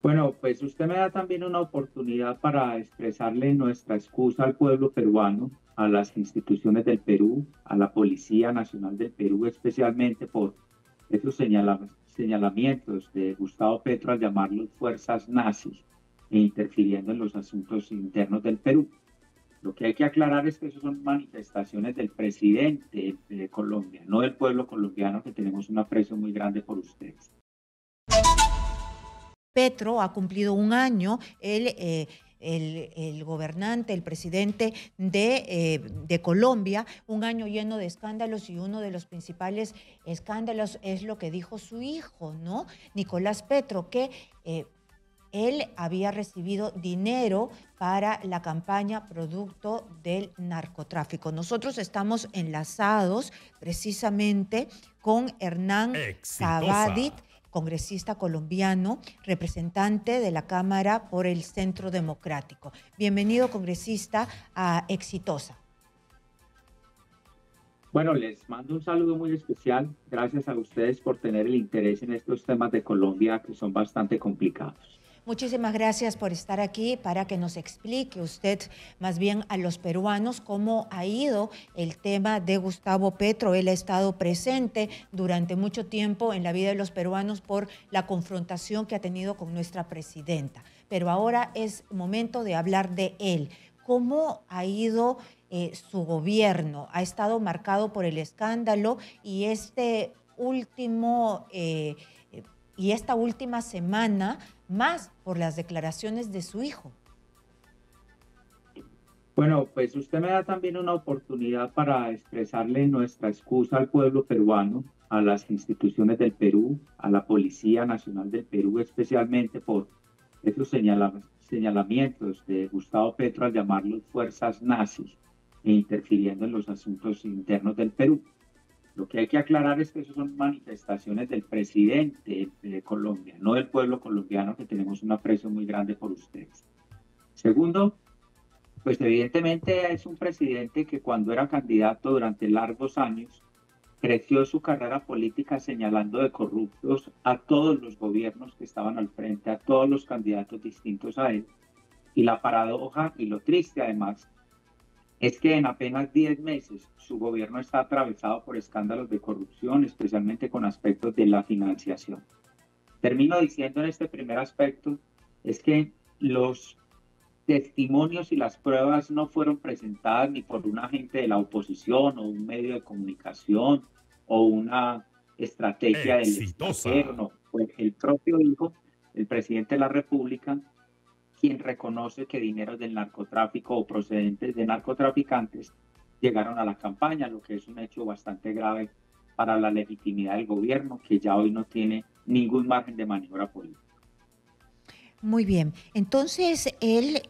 Bueno, pues usted me da también una oportunidad para expresarle nuestra excusa al pueblo peruano, a las instituciones del Perú, a la Policía Nacional del Perú, especialmente por esos señalamientos de Gustavo Petro al llamarlos fuerzas nazis e interfiriendo en los asuntos internos del Perú. Lo que hay que aclarar es que eso son manifestaciones del presidente de Colombia, no del pueblo colombiano, que tenemos un aprecio muy grande por ustedes. Petro ha cumplido un año, el gobernante, el presidente de Colombia, un año lleno de escándalos y uno de los principales escándalos es lo que dijo su hijo, ¿no? Nicolás Petro, que él había recibido dinero para la campaña producto del narcotráfico. Nosotros estamos enlazados precisamente con Hernán Cavadit, Exitosa. congresista colombiano, representante de la Cámara por el Centro Democrático. Bienvenido, congresista, a Exitosa. Bueno, les mando un saludo muy especial. Gracias a ustedes por tener el interés en estos temas de Colombia que son bastante complicados. Muchísimas gracias por estar aquí para que nos explique usted más bien a los peruanos cómo ha ido el tema de Gustavo Petro. Él ha estado presente durante mucho tiempo en la vida de los peruanos por la confrontación que ha tenido con nuestra presidenta. Pero ahora es momento de hablar de él. ¿Cómo ha ido su gobierno? Ha estado marcado por el escándalo y y esta última semana más por las declaraciones de su hijo. Bueno, pues usted me da también una oportunidad para expresarle nuestra excusa al pueblo peruano, a las instituciones del Perú, a la Policía Nacional del Perú, especialmente por esos señalamientos de Gustavo Petro al llamarlos fuerzas nazis e interfiriendo en los asuntos internos del Perú. Lo que hay que aclarar es que eso son manifestaciones del presidente de Colombia, no del pueblo colombiano, que tenemos un aprecio muy grande por ustedes. Segundo, pues evidentemente es un presidente que cuando era candidato durante largos años creció su carrera política señalando de corruptos a todos los gobiernos que estaban al frente, a todos los candidatos distintos a él. Y la paradoja y lo triste además es que en apenas 10 meses su gobierno está atravesado por escándalos de corrupción, especialmente con aspectos de la financiación. Termino diciendo en este primer aspecto, es que los testimonios y las pruebas no fueron presentadas ni por un agente de la oposición o un medio de comunicación o una estrategia del extranjero, Exitosa. no, fue el propio hijo, el presidente de la República, quien reconoce que dineros del narcotráfico o procedentes de narcotraficantes llegaron a la campaña, lo que es un hecho bastante grave para la legitimidad del gobierno, que ya hoy no tiene ningún margen de maniobra política. Muy bien, entonces él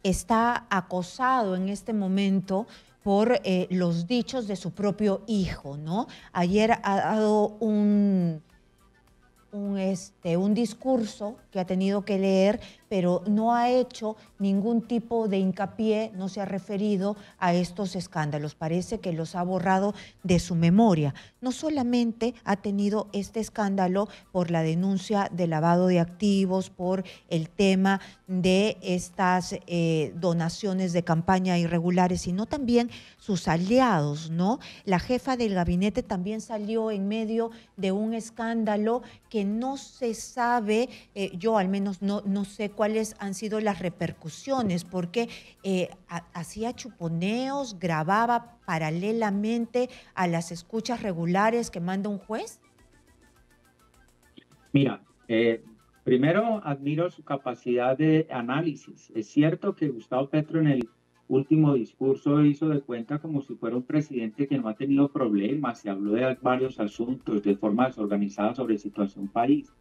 está acosado en este momento por los dichos de su propio hijo, ¿no? Ayer ha dado un discurso que ha tenido que leer, pero no ha hecho ningún tipo de hincapié, no se ha referido a estos escándalos. Parece que los ha borrado de su memoria. No solamente ha tenido este escándalo por la denuncia de lavado de activos, por el tema de estas donaciones de campaña irregulares, sino también sus aliados, ¿no? La jefa del gabinete también salió en medio de un escándalo que no se sabe, yo al menos no sé cuáles han sido las repercusiones, porque hacía chuponeos, grababa paralelamente a las escuchas regulares que manda un juez. Mira, primero admiro su capacidad de análisis. Es cierto que Gustavo Petro en el último discurso hizo de cuenta como si fuera un presidente que no ha tenido problemas y habló de varios asuntos de forma desorganizada sobre situación país,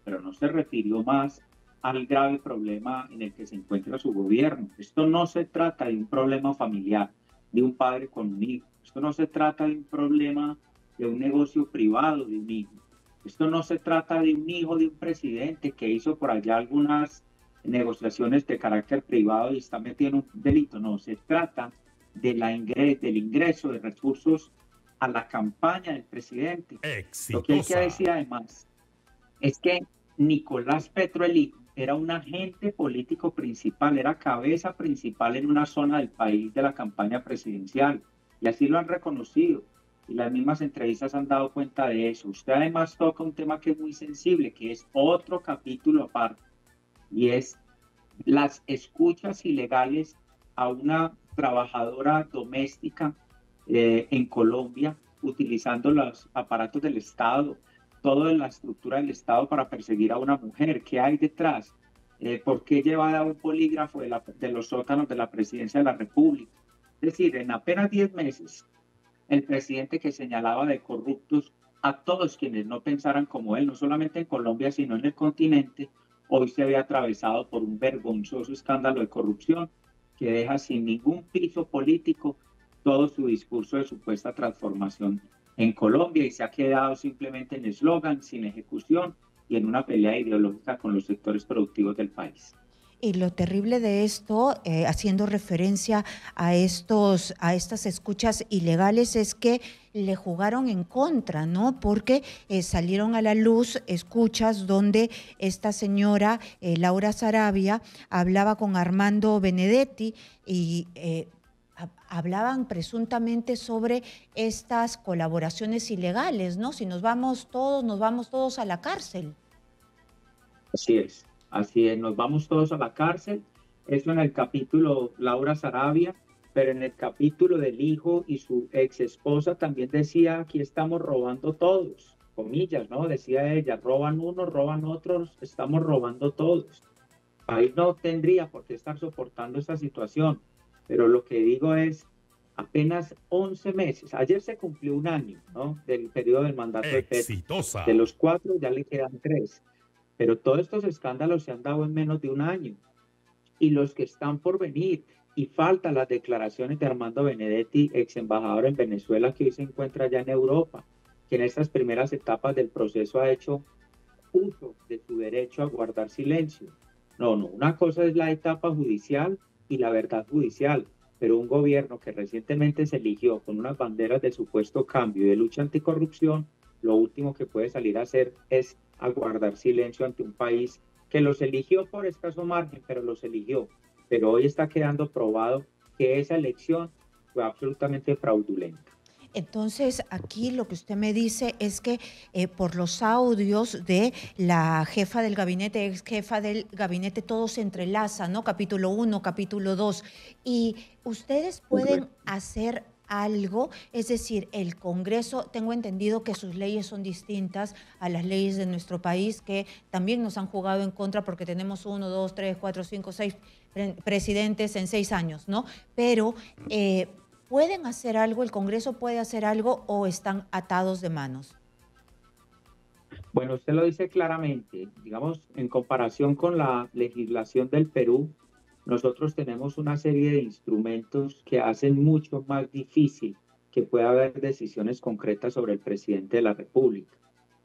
pero no se refirió más al grave problema en el que se encuentra su gobierno. Esto no se trata de un problema familiar, de un padre con un hijo. Esto no se trata de un problema de un negocio privado de un hijo. Esto no se trata de un hijo de un presidente que hizo por allá algunas negociaciones de carácter privado y está metido en un delito. No, se trata del ingreso de recursos a la campaña del presidente. Lo que hay que Exitosa. decir además es que Nicolás Petro, el hijo, era un agente político principal, era cabeza principal en una zona del país de la campaña presidencial. Y así lo han reconocido. Y las mismas entrevistas han dado cuenta de eso. Usted además toca un tema que es muy sensible, que es otro capítulo aparte, y es las escuchas ilegales a una trabajadora doméstica en Colombia, utilizando los aparatos del Estado, toda la estructura del Estado para perseguir a una mujer. ¿Qué hay detrás? ¿Por qué llevada a un polígrafo de los sótanos de la presidencia de la República? Es decir, en apenas 10 meses, el presidente que señalaba de corruptos a todos quienes no pensaran como él, no solamente en Colombia, sino en el continente, hoy se había atravesado por un vergonzoso escándalo de corrupción que deja sin ningún piso político todo su discurso de supuesta transformación en Colombia y se ha quedado simplemente en eslogan, sin ejecución y en una pelea ideológica con los sectores productivos del país. Y lo terrible de esto, haciendo referencia a estas escuchas ilegales, es que le jugaron en contra, ¿no? Porque salieron a la luz escuchas donde esta señora, Laura Sarabia, hablaba con Armando Benedetti y hablaban presuntamente sobre estas colaboraciones ilegales, ¿no? Si nos vamos todos a la cárcel. Así es, nos vamos todos a la cárcel. Eso en el capítulo Laura Sarabia, pero en el capítulo del hijo y su ex esposa también decía, aquí estamos robando todos, comillas, ¿no? Decía ella, roban unos, roban otros, estamos robando todos. Ahí no tendría por qué estar soportando esta situación, pero lo que digo es, apenas 11 meses, ayer se cumplió un año, ¿no? Del periodo del mandato de Petro. De los 4 ya le quedan 3. Pero todos estos escándalos se han dado en menos de un año. Y los que están por venir, y faltan las declaraciones de Armando Benedetti, ex embajador en Venezuela, que hoy se encuentra ya en Europa, que en estas primeras etapas del proceso ha hecho uso de su derecho a guardar silencio. No, una cosa es la etapa judicial y la verdad judicial, pero un gobierno que recientemente se eligió con unas banderas de supuesto cambio y de lucha anticorrupción, lo último que puede salir a hacer es a guardar silencio ante un país que los eligió por escaso margen, pero los eligió. Pero hoy está quedando probado que esa elección fue absolutamente fraudulenta. Entonces, aquí lo que usted me dice es que por los audios de la jefa del gabinete, ex jefa del gabinete, todo se entrelaza, ¿no? Capítulo 1, capítulo 2. Y ustedes pueden hacer algo, es decir, el Congreso, tengo entendido que sus leyes son distintas a las leyes de nuestro país, que también nos han jugado en contra porque tenemos 1, 2, 3, 4, 5, 6 presidentes en 6 años, ¿no? Pero ¿pueden hacer algo, el Congreso puede hacer algo o están atados de manos? Bueno, usted lo dice claramente. Digamos, en comparación con la legislación del Perú, nosotros tenemos una serie de instrumentos que hacen mucho más difícil que pueda haber decisiones concretas sobre el presidente de la República.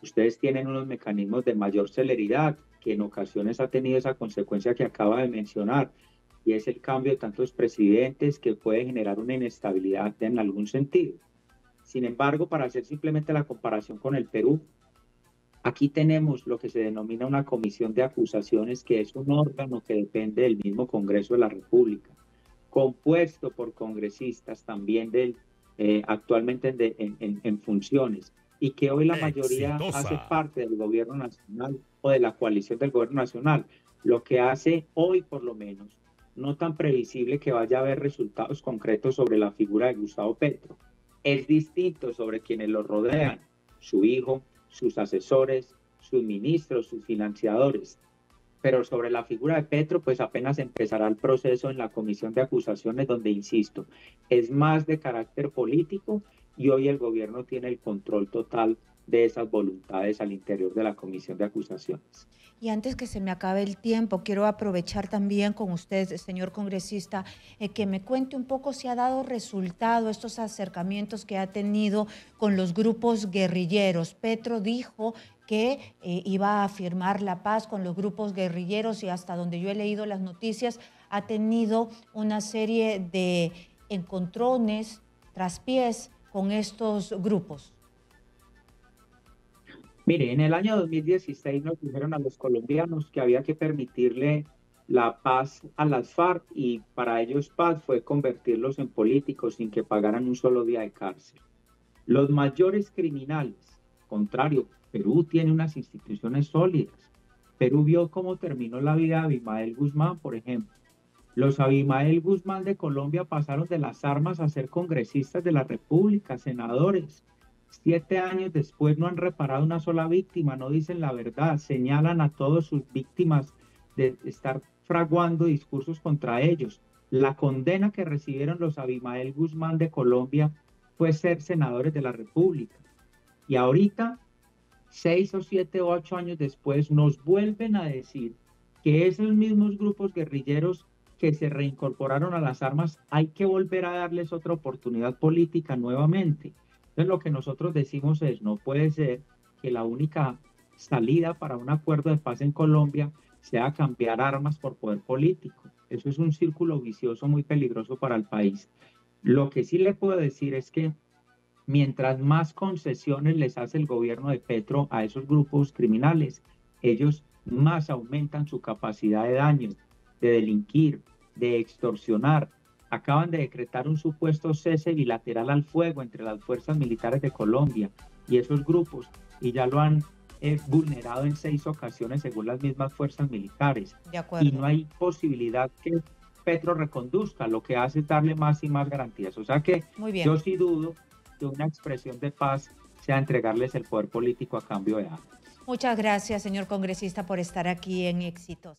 Ustedes tienen unos mecanismos de mayor celeridad que en ocasiones ha tenido esa consecuencia que acaba de mencionar, y es el cambio de tantos presidentes que puede generar una inestabilidad en algún sentido. Sin embargo, para hacer simplemente la comparación con el Perú, aquí tenemos lo que se denomina una comisión de acusaciones, que es un órgano que depende del mismo Congreso de la República, compuesto por congresistas también actualmente en funciones, y que hoy la mayoría hace parte del gobierno nacional o de la coalición del gobierno nacional, lo que hace hoy por lo menos no tan previsible que vaya a haber resultados concretos sobre la figura de Gustavo Petro. Es distinto sobre quienes lo rodean, su hijo, sus asesores, sus ministros, sus financiadores. Pero sobre la figura de Petro, pues apenas empezará el proceso en la comisión de acusaciones, donde, insisto, es más de carácter político y hoy el gobierno tiene el control total de esas voluntades al interior de la comisión de acusaciones. Y antes que se me acabe el tiempo, quiero aprovechar también con usted, señor congresista, que me cuente un poco si ha dado resultado estos acercamientos que ha tenido con los grupos guerrilleros. Petro dijo que iba a firmar la paz con los grupos guerrilleros y hasta donde yo he leído las noticias ha tenido una serie de encontrones, traspiés con estos grupos. Mire, en el año 2016 nos dijeron a los colombianos que había que permitirle la paz a las FARC y para ellos paz fue convertirlos en políticos sin que pagaran un solo día de cárcel. Los mayores criminales, contrario, Perú tiene unas instituciones sólidas. Perú vio cómo terminó la vida de Abimael Guzmán, por ejemplo. Los Abimael Guzmán de Colombia pasaron de las armas a ser congresistas de la República, senadores. 7 años después no han reparado una sola víctima, no dicen la verdad, señalan a todas sus víctimas de estar fraguando discursos contra ellos. La condena que recibieron los Abimael Guzmán de Colombia fue ser senadores de la República. Y ahorita, 6 o 7 o 8 años después, nos vuelven a decir que esos mismos grupos guerrilleros que se reincorporaron a las armas, hay que volver a darles otra oportunidad política nuevamente. Entonces lo que nosotros decimos es, no puede ser que la única salida para un acuerdo de paz en Colombia sea cambiar armas por poder político. Eso es un círculo vicioso muy peligroso para el país. Lo que sí le puedo decir es que mientras más concesiones les hace el gobierno de Petro a esos grupos criminales, ellos más aumentan su capacidad de daño, de delinquir, de extorsionar. Acaban de decretar un supuesto cese bilateral al fuego entre las fuerzas militares de Colombia y esos grupos, y ya lo han vulnerado en 6 ocasiones según las mismas fuerzas militares. De Y acuerdo. no hay posibilidad que Petro reconduzca, lo que hace es darle más y más garantías. O sea que Muy bien. yo sí dudo que una expresión de paz sea entregarles el poder político a cambio de armas. Muchas gracias, señor congresista, por estar aquí en Éxitos.